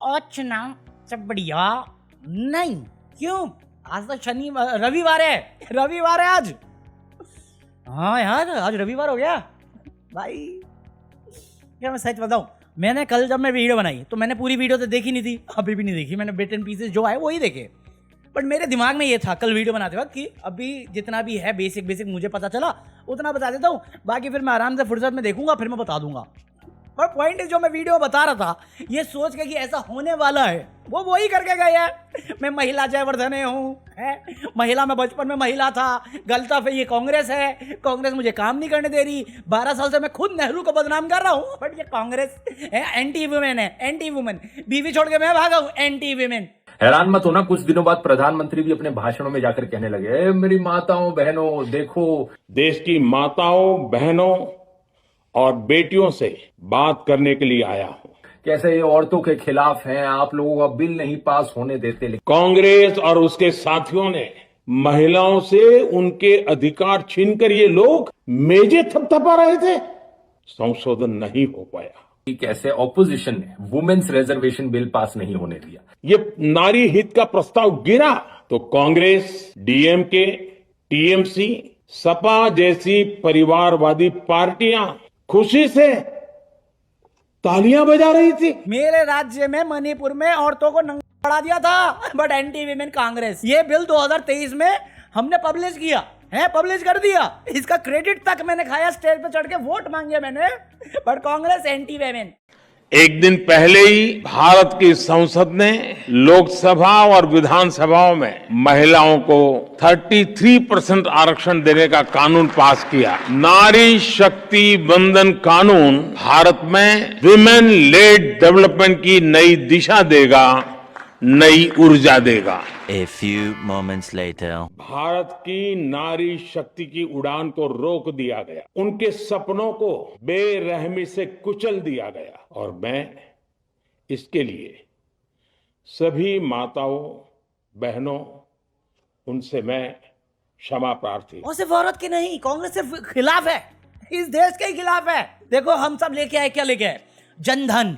अच्छा सब बढ़िया। नहीं क्यों, आज तो रविवार है आज। हाँ यार आज रविवार हो गया भाई। क्या मैं सच बताऊं, मैंने कल जब मैं वीडियो बनाई तो मैंने पूरी वीडियो तो देखी नहीं थी, अभी भी नहीं देखी मैंने, बिट एंड पीसेस जो आए वही देखे। बट मेरे दिमाग में ये था कल वीडियो बनाते वक्त कि अभी जितना भी है बेसिक मुझे पता चला उतना बता देता हूँ, बाकी फिर मैं आराम से फुर्सत में देखूंगा, फिर मैं बता दूंगा। पर पॉइंट जो मैं वीडियो बता रहा था ये सोच के कि ऐसा होने वाला है, वो वही करके गए हैं। मैं महिला जयवर्धने हूँ, महिला में बचपन में महिला था, गलता ये कांग्रेस है, कांग्रेस मुझे काम नहीं करने दे रही। 12 साल से मैं खुद नेहरू को बदनाम कर रहा हूँ, बट ये कांग्रेस है, एंटी वुमेन है, एंटी वुमेन। बीवी छोड़ के मैं भागा हूँ, एंटी वुमेन। हैरान मत होना, कुछ दिनों बाद प्रधानमंत्री भी अपने भाषणों में जाकर कहने लगे, मेरी माताओं बहनों देखो, देश की माताओं बहनों और बेटियों से बात करने के लिए आया हूं। कैसे ये औरतों के खिलाफ हैं, आप लोगों का बिल नहीं पास होने देते। कांग्रेस और उसके साथियों ने महिलाओं से उनके अधिकार छीनकर ये लोग मेजे थपथपा रहे थे, संशोधन नहीं हो पाया। कैसे ऑपोजिशन ने वुमेन्स रिजर्वेशन बिल पास नहीं होने दिया। ये नारी हित का प्रस्ताव गिरा तो कांग्रेस, डीएमके, टीएमसी, सपा जैसी परिवारवादी पार्टियां खुशी से तालियां बजा रही थी। मेरे राज्य में मणिपुर में औरतों को नंगा बढ़ा दिया था, बट एंटी वीमेन कांग्रेस। ये बिल 2023 में हमने पब्लिश किया है, पब्लिश कर दिया, इसका क्रेडिट तक मैंने खाया, स्टेज पे चढ़ के वोट मांगे मैंने, बट कांग्रेस एंटी वीमेन। एक दिन पहले ही भारत की संसद ने लोकसभा और विधानसभाओं में महिलाओं को 33% आरक्षण देने का कानून पास किया। नारी शक्ति वंदन कानून भारत में विमेन लेड डेवलपमेंट की नई दिशा देगा, नई ऊर्जा देगा। A few moments later. Bharat की नारी शक्ति की उड़ान को रोक दिया गया, उनके सपनों को बेरहमी से कुचल दिया गया, और मैं इसके लिए सभी माताओं बहनों उनसे मैं क्षमा प्रार्थी। और सिर्फ औरत की नहीं, कांग्रेस सिर्फ खिलाफ है, इस देश के खिलाफ है। देखो हम सब लेके आए, क्या लेके आए? जनधन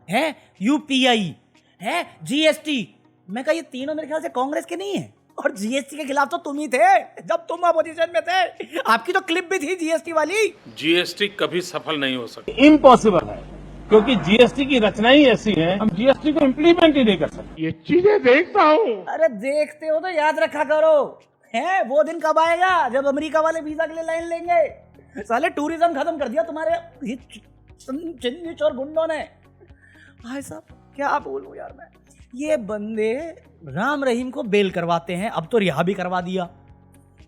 है, यूपीआई है, जीएसटी। मैं कहा ये तीनों मेरे ख्याल से कांग्रेस के नहीं है, और जीएसटी के खिलाफ तो तुम ही थे जब तुम अपोजिशन में थे। आपकी तो क्लिप भी थी जीएसटी वाली। जीएसटी कभी सफल नहीं हो सकती, इम्पॉसिबल है, क्योंकि जीएसटी की रचना ही ऐसी है, हम जीएसटी को इम्प्लीमेंट ही नहीं कर सकते। ये चीजें देखता हूँ। अरे देखते हो तो याद रखा करो, है वो दिन कब आएगा जब अमेरिका वाले वीजा के लिए लाइन लेंगे। साले टूरिज्म खत्म कर दिया तुम्हारे चिन्नीच और गुंडों ने। भाई साहब क्या बोलूं यार मैं, ये बंदे राम रहीम को बेल करवाते हैं, अब तो रिहा भी करवा दिया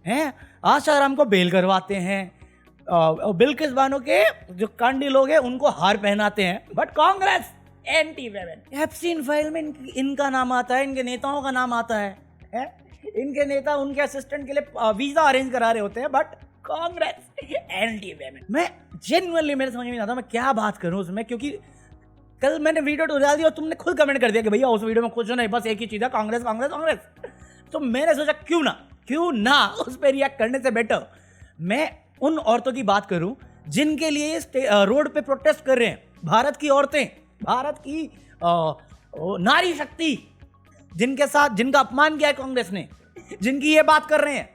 है, आशाराम को बेल करवाते हैं, बिल्किस बानो के जो कांडी लोग हैं उनको हार पहनाते हैं, but Congress anti women. Epstein file में इनका नाम आता है, इनके नेताओं का नाम आता है? इनके नेता उनके असिस्टेंट के लिए वीजा अरेंज करा रहे होते हैं, बट कांग्रेस एंटी वेमेन। मैं जेन्युइनली मेरे समझ में नहीं आता मैं क्या बात करूं उसमें, क्योंकि कल मैंने वीडियो तो डाल दिया और तुमने खुद कमेंट कर दिया कि भैया उस वीडियो में कुछ नहीं, बस एक ही चीज है, कांग्रेस कांग्रेस कांग्रेस। तो मैंने सोचा क्यों ना उस पर रिएक्ट करने से बेटर मैं उन औरतों की बात करूं जिनके लिए रोड पे प्रोटेस्ट कर रहे हैं, भारत की औरतें, भारत की नारी शक्ति, जिनके साथ जिनका अपमान किया है कांग्रेस ने, जिनकी ये बात कर रहे हैं,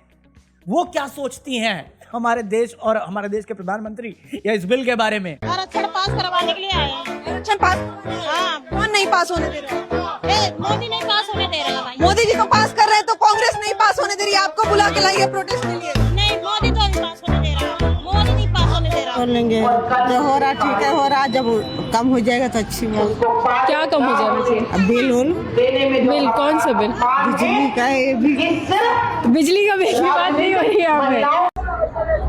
वो क्या सोचती हैं हमारे देश और हमारे देश के प्रधानमंत्री या इस बिल के बारे में। आरक्षण पास करवाने के लिए आए हैं। आरक्षण पास? हाँ, कौन नहीं पास होने दे रहा? मोदी नहीं पास होने दे रहा भाई। मोदी जी को पास कर रहे हैं तो कांग्रेस नहीं पास होने दे रही, आपको बुला के लाई है प्रोटेस्ट के लिए। नहीं, मोदी तो नहीं पास होने दे रहा, मोदी नहीं पास होने दे रहा। कर लेंगे, जो हो रहा ठीक है, हो रहा, जब कम हो जाएगा तो अच्छी बात। क्या कम हो जाना चाहिए? अब बिल कौन सा बिल? बिजली का है, बिजली का बिल की बात नहीं हो रही है यहाँ पे।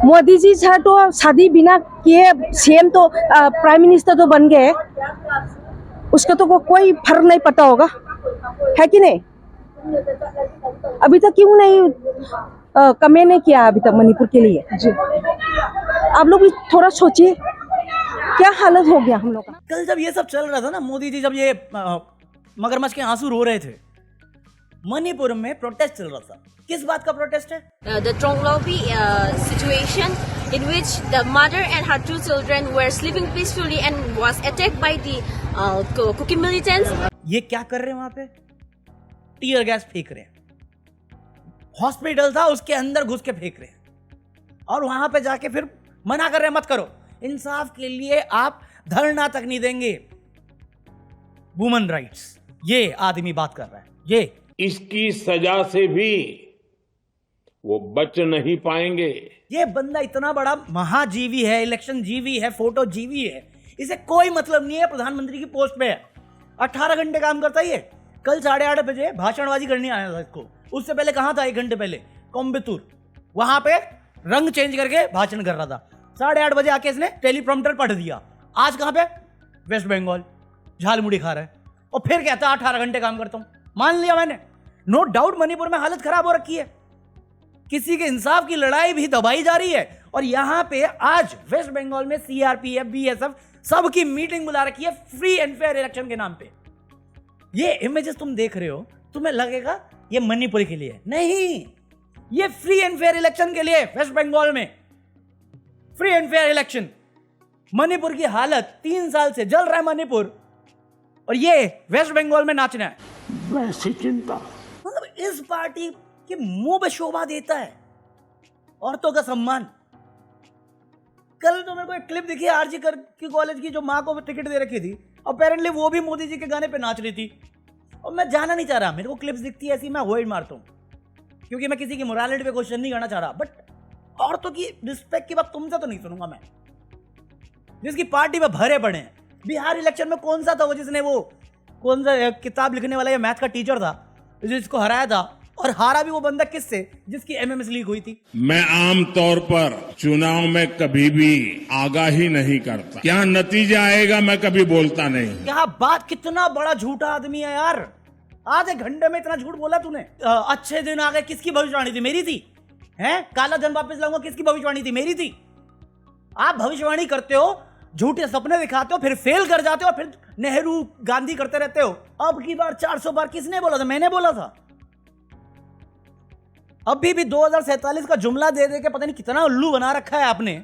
मोदी जी था तो शादी बिना किए सीएम तो प्राइम मिनिस्टर तो बन गए, उसका तो कोई फर्क नहीं पड़ता होगा, है कि नहीं? अभी तक क्यों नहीं कमेंट नहीं किया अभी तक मणिपुर के लिए जी? आप लोग भी थोड़ा सोचिए क्या हालत हो गया हम लोग का। कल जब ये सब चल रहा था ना, मोदी जी जब ये मगरमच्छ के आंसू रो रहे थे, मणिपुर में प्रोटेस्ट चल रहा था। किस बात का प्रोटेस्ट है? The Tronglopy situation in which the mother and her 2 children were sleeping peacefully and was attacked by the Kuki militants. ये क्या कर रहे हैं वहां पे? टीयर गैस फेंक रहे हैं। हॉस्पिटल था, उसके अंदर घुस के फेंक रहे हैं और वहां पे जाके फिर मना कर रहे हैं मत करो। इंसाफ के लिए आप धरना तक नहीं देंगे। वुमेन राइट्स, ये आदमी बात कर रहा है। ये इसकी सजा से भी वो बच नहीं पाएंगे। ये बंदा इतना बड़ा महाजीवी है, इलेक्शन जीवी है, फोटो जीवी है, इसे कोई मतलब नहीं है प्रधानमंत्री की पोस्ट पे है। 18 घंटे काम करता है ये। कल 8:30 बजे भाषणबाजी करने आया था इसको। उससे पहले कहां था? 1 घंटे पहले कोयम्बटूर, वहां पे रंग चेंज करके भाषण कर रहा था। 8:30 बजे आके इसने टेलीप्रॉम्प्टर पढ़ दिया। आज कहां पे? वेस्ट बंगाल, झालमुड़ी खा रहा है और फिर कहता है 18 घंटे काम करता हूं। मान लिया मैंने। नो डाउट मणिपुर में हालत खराब हो रखी है, किसी के इंसाफ की लड़ाई भी दबाई जा रही है और यहां पे आज वेस्ट बंगाल में सीआरपीएफ, बीएसएफ सबकी मीटिंग बुला रखी है फ्री एंड फेयर इलेक्शन के नाम पे। ये इमेजेस तुम देख रहे हो, तुम्हें लगेगा ये मणिपुर के लिए, नहीं, ये फ्री एंड फेयर इलेक्शन के लिए। वेस्ट बंगाल में free and fair election. Manipur की हालत 3 साल से जल रहा है मणिपुर और ये वेस्ट बंगाल में नाचना है। वैसी चिंता मतलब इस पार्टी के मुंह पे शोभा देता है औरतों का सम्मान। कल तो मेरे को एक क्लिप दिखी आरजी कर की कॉलेज की, जो माँ को टिकट दे रखी थी, अपेरेंटली वो भी मोदी जी के गाने पे नाच रही थी। और मैं जाना नहीं चाह रहा, मेरे को क्लिप्स दिखती है ऐसी, मैं अवॉइड मारता हूँ क्योंकि मैं किसी की मोरालिटी पे क्वेश्चन नहीं करना चाह रहा। बट औरतों की रिस्पेक्ट की बात तुमसे तो नहीं सुनूंगा मैं, जिसकी पार्टी में भरे पड़े हैं। बिहार इलेक्शन में कौन सा था वो जिसने वो कौन सा किताब लिखने वाला या मैथ का टीचर था जिसको हराया था, और हारा भी वो बंदा किससे? जिसकी एमएमएस लीक हुई थी। मैं आम तौर पर चुनाव में कभी भी आगाही नहीं करता। क्या नतीजा आएगा मैं कभी बोलता नहीं। क्या बात, कितना बड़ा झूठा आदमी है यार। आधे घंटे में इतना झूठ बोला तूने। अच्छे दिन आ गए, किसकी भविष्यवाणी थी? मेरी थी। हैं? काला धन वापस लाऊंगा, किसकी भविष्यवाणी थी? मेरी थी। आप भविष्यवाणी करते हो, झूठे सपने दिखाते हो, फिर फेल कर जाते हो, फिर नेहरू गांधी करते रहते हो। अब की बार 400 बार किसने बोला था? मैंने बोला था। अभी भी 2047 का जुमला दे दे के पता नहीं कितना उल्लू बना रखा है आपने,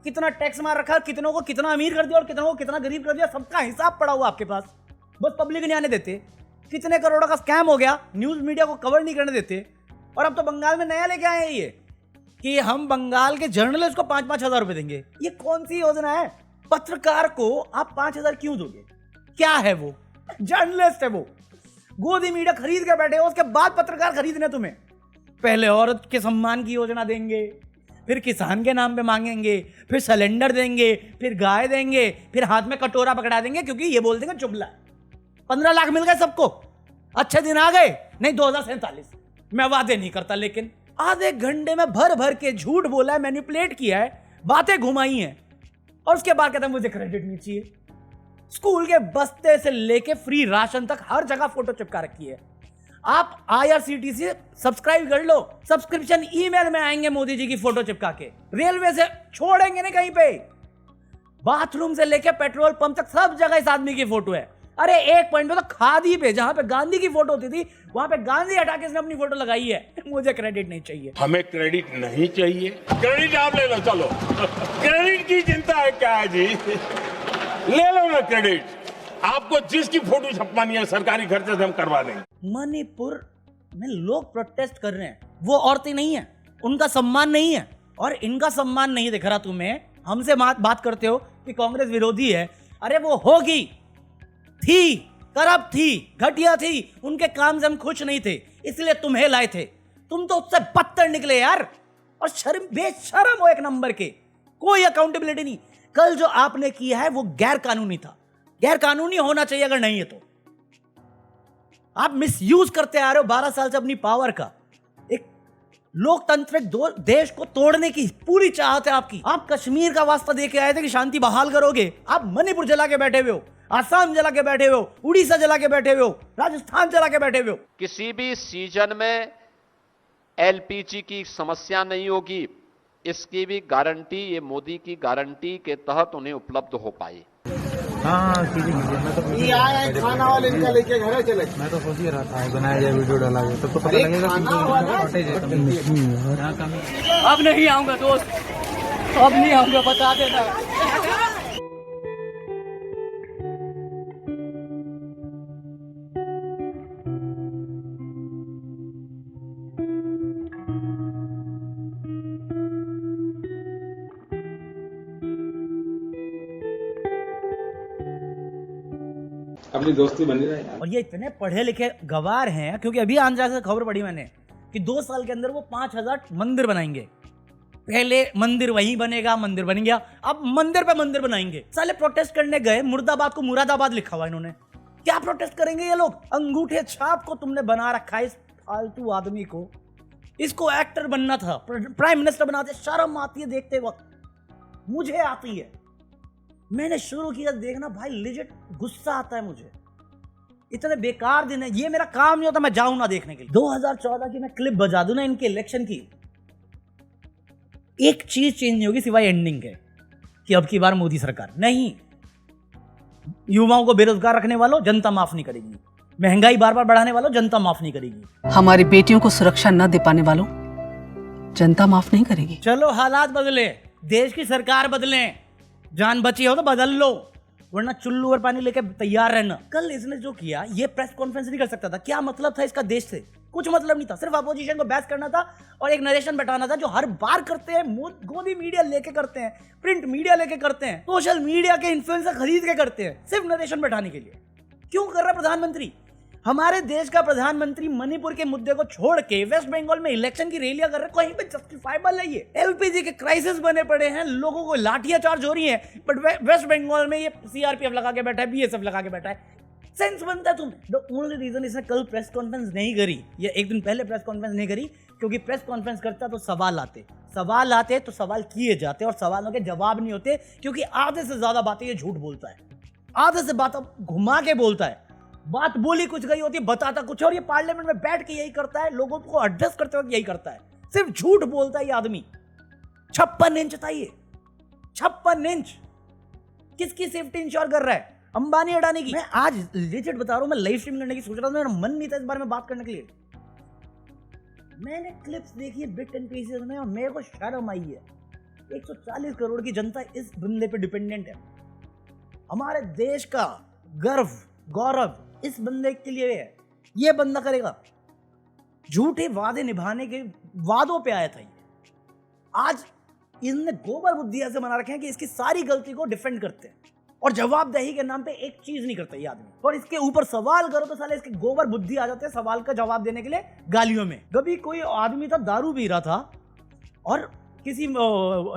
कितना टैक्स मार रखा है, कितनों को कितना अमीर कर दिया और कितनों को कितना गरीब कर दिया, सबका हिसाब पड़ा हुआ आपके पास। बस पब्लिक नहीं आने देते। कितने करोड़ों का स्कैम हो गया, न्यूज मीडिया को कवर नहीं करने देते। और अब तो बंगाल में नया लेके आए हैं ये कि हम बंगाल के जर्नलिस्ट को 5-5 हजार रुपए देंगे। ये कौन सी योजना है? पत्रकार को आप 5 हजार क्यों दोगे? क्या है वो? जर्नलिस्ट है वो। गोदी मीडिया खरीद के बैठे हो, उसके बाद पत्रकार खरीदने तुम्हें। पहले औरत के सम्मान की योजना देंगे, फिर किसान के नाम पे मांगेंगे, फिर सिलेंडर देंगे, फिर गाय देंगे, फिर हाथ में कटोरा पकड़ा देंगे क्योंकि ये बोल देंगे चुगला। 15 लाख मिल गए सबको। अच्छे दिन आ गए। नहीं 2047 मैं वादे नहीं करता, लेकिन आधे घंटे में भर भर के झूठ बोला है, मैनिपुलेट किया है, बातें घुमाई हैं और उसके बाद कहता है मुझे क्रेडिट नहीं चाहिए। स्कूल के बस्ते से लेके फ्री राशन तक हर जगह फोटो चिपका रखी है। आप IRCTC सब्सक्राइब कर लो, सब्सक्रिप्शन ईमेल में आएंगे मोदी जी की फोटो चिपका के। रेलवे से छोड़ेंगे नहीं कहीं पे। बाथरूम से लेके पेट्रोल पंप तक सब जगह इस आदमी की फोटो है। अरे एक पॉइंट पे तो खादी पे, जहां पे गांधी की फोटो होती थी, वहां पे गांधी हटा के इसने अपनी फोटो लगाई है। मुझे क्रेडिट नहीं चाहिए। हमें क्रेडिट नहीं चाहिए। क्रेडिट आप ले लो, चलो। क्रेडिट की चिंता है क्या है जी? ले लो ना क्रेडिट। आपको जिसकी फोटो छपवानी है सरकारी खर्चे से हम करवा देंगे। मणिपुर में लोग प्रोटेस्ट कर रहे हैं, वो औरतें नहीं है, उनका सम्मान नहीं है। और इनका सम्मान नहीं दिख रहा तुम्हें। हमसे बात करते हो कि कांग्रेस विरोधी है। अरे वो होगी, थी, करप्ट थी, घटिया थी, उनके काम से हम खुश नहीं थे, इसलिए तुम्हें लाए थे। तुम तो उससे बदतर निकले यार। और शर्म, बेशरम हो एक नंबर के, कोई अकाउंटेबिलिटी नहीं। कल जो आपने किया है वो गैर कानूनी था, गैर कानूनी होना चाहिए अगर नहीं है तो। आप मिसयूज करते आ रहे हो 12 साल से अपनी पावर का। एक लोकतांत्रिक देश को तोड़ने की पूरी चाहत है आपकी। आप कश्मीर का वास्ता दे के आए थे कि शांति बहाल करोगे, आप मणिपुर जला के बैठे हुए हो, आसाम जला के बैठे हुए हो, उड़ीसा जला के बैठे हुए हो, राजस्थान जला के बैठे हुए हो। किसी भी सीजन में LPG की समस्या नहीं होगी, इसकी भी गारंटी ये मोदी की गारंटी के तहत उन्हें उपलब्ध हो पाई। हाँ कीजिए, मैं तो खाना वाले इनका लेके घर चले। मैं तो सोच ही रहा था बनाया जाए, वीडियो डाला जाए तो पता लगेगा। अब नहीं आऊंगा दोस्त। अब नहीं होंगे, बता देना। अपनी दोस्ती बनी रहे यार। और ये इतने पढ़े लिखे गवार हैं, क्योंकि अभी आंध्रा से खबर पड़ी मैंने कि 2 साल के अंदर वो 5000 मंदिर बनाएंगे। पहले मंदिर वहीं बनेगा, मंदिर बन गया, अब मंदिर पे मंदिर बनाएंगे। साले प्रोटेस्ट करने गए, मुर्दाबाद को मुरादाबाद लिखा हुआ इन्होंने। क्या प्रोटेस्ट करेंगे ये लोग? अंगूठे छाप को तुमने बना रखा है इस फालतू आदमी को। इसको एक्टर बनना था, प्राइम मिनिस्टर बनाते। शर्म आती है देखते वक्त, मुझे आती है। मैंने शुरू किया देखना भाई, लिजिट गुस्सा आता है मुझे। इतने बेकार दिन है, ये मेरा काम नहीं होता मैं जाऊं ना देखने के लिए। 2014 की मैं क्लिप बजा दूं ना इनके इलेक्शन की, एक चीज चेंज नहीं होगी सिवाय एंडिंग के कि अब की बार मोदी सरकार नहीं। युवाओं को बेरोजगार रखने वालों जनता माफ नहीं करेगी, महंगाई बार बार बढ़ाने वालों जनता माफ नहीं करेगी, हमारी बेटियों को सुरक्षा न दे पाने वालों जनता माफ नहीं करेगी। चलो हालात बदले, देश की सरकार बदले, जान बची हो तो बदल लो, वरना चुल्लू और पानी लेके तैयार रहना। कल इसने जो किया, ये प्रेस कॉन्फ्रेंस नहीं कर सकता था। क्या मतलब था इसका देश से? कुछ मतलब नहीं था, सिर्फ अपोजिशन को बैस करना था और एक नरेशन बैठाना था, जो हर बार करते हैं। गोदी मीडिया लेके करते हैं, प्रिंट मीडिया लेके करते हैं, सोशल मीडिया के इन्फ्लुएंसर खरीद के करते हैं, सिर्फ नरेशन बैठाने के लिए। क्यों कर रहा है प्रधानमंत्री? हमारे देश का प्रधानमंत्री मणिपुर के मुद्दे को छोड़ के वेस्ट बंगाल में इलेक्शन की रैलियां कर रहे हैं। कहीं पे जस्टिफाइबल है ये? एलपीजी के क्राइसिस बने पड़े हैं, लोगों को लाठियां चार्ज हो रही हैं, बट वेस्ट बंगाल में ये सीआरपीएफ लगा के बैठा है, बीएसएफ लगा के बैठा है। सेंस बनता है तुम? द ओनली रीजन इसने कल प्रेस कॉन्फ्रेंस नहीं करी, या एक दिन पहले प्रेस कॉन्फ्रेंस नहीं करी, क्योंकि प्रेस कॉन्फ्रेंस करता तो सवाल आते तो सवाल किए जाते और सवालों के जवाब नहीं होते, क्योंकि आधे से ज्यादा बातें ये झूठ बोलता है, आधे से बात घुमा के बोलता है। बात बोली कुछ गई होती है, बताता कुछ और। ये पार्लियामेंट में बैठ के यही करता है, लोगों को एड्रेस करते वक्त यही करता है, सिर्फ झूठ बोलता है ये आदमी। 56 इंच था ये, 56 इंच। किसकी सेफ्टी इंश्योर कर रहा है? अंबानी अडानी की। मैं आज लेजिट बता रहा हूं, मैं लाइव स्ट्रीम करने की सोच रहा था, मेरा मन नहीं था इस बारे में बात करने के लिए। मैंने क्लिप्स देखी है बिट एंड पीसेस में और मेरे को शर्म आई है। 140 करोड़ की जनता इस बंदे पे डिपेंडेंट है। हमारे देश का गर्व, गौरव इस बंदे के लिए है। ये बंदा करेगा। झूठे वादे निभाने के वादों पे आया था ये। आज इनने गोबर बुद्धि ऐसे बना रखे हैं कि इसकी सारी गलती को डिफेंड करते हैं और जवाबदेही के नाम पे एक चीज नहीं करता ये आदमी। और इसके ऊपर सवाल करो तो साले इसके गोबर बुद्धि आ जाते हैं सवाल का जवाब देने के लिए गालियों में। कभी कोई आदमी था, दारू पी रहा था और किसी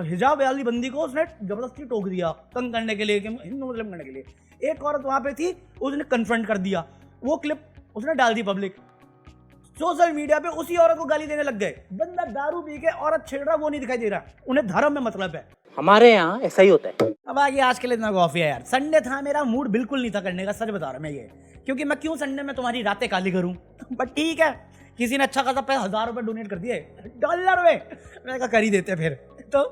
हिजाब वाली बंदी को उसने जबरदस्ती टोक दिया, तंग करने के लिए, हिंदू मुस्लिम करने के लिए। एक औरत वहां पे थी, उसने कन्फ्रंट कर दिया, वो क्लिप उसने डाल दी पब्लिक सोशल मीडिया पे। उसी औरत को गाली देने लग गए। बंदा दारू पी के औरत छेड़ रहा, वो नहीं दिखाई दे रहा। उन्हें धर्म में मतलब है। हमारे यहाँ ऐसा ही होता है। अब आगे आज के लिए इतना काफी है यार। संडे था, मेरा मूड बिल्कुल नहीं था करने का, सच बता रहा मैं ये, क्योंकि मैं क्यों संडे में तुम्हारी रातें काली करूं। बट ठीक है, किसी ने अच्छा खासा 1000 रुपए डोनेट कर दिए, डॉलर में, मैं कहा कर ही देते फिर। तो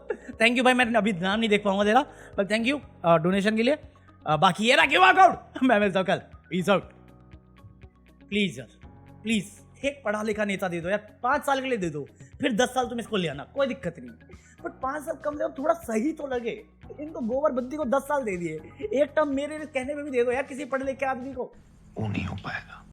थैंक यू भाई, मैं अभी नाम नहीं देख पाऊंगा तेरा, बट थैंक यू डोनेशन के लिए। बाकी ये रहा क्यूआर कोड। मैं मिलता हूं कल, पीस आउट। प्लीज यार, प्लीज एक पढ़ा लिखा नेता दे दो यार, 5 साल के लिए दे दो, फिर 10 साल तुम इसको ले आना, कोई दिक्कत नहीं, बट 5 साल कम से कम थोड़ा सही तो लगे। इनको गोबर बत्ती को 10 साल दे दिए, एक टर्म मेरे कहने में भी दे दो यार किसी पढ़े लिखे आदमी को। वो नहीं हो पाएगा।